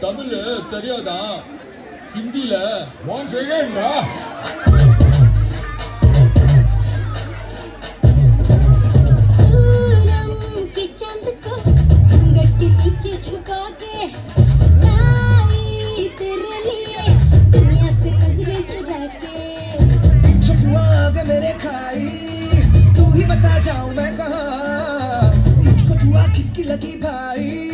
தமிழ் தெரியாதா? ஹிந்தில ஒன் செகண்ட்டா. छुपा के लाई तेरे लिए दुनिया से नजरें चुरा के छुपवा के मेरे खाई तू ही बता जाऊं मैं कहाँ मुझको दुआ किसकी लगी भाई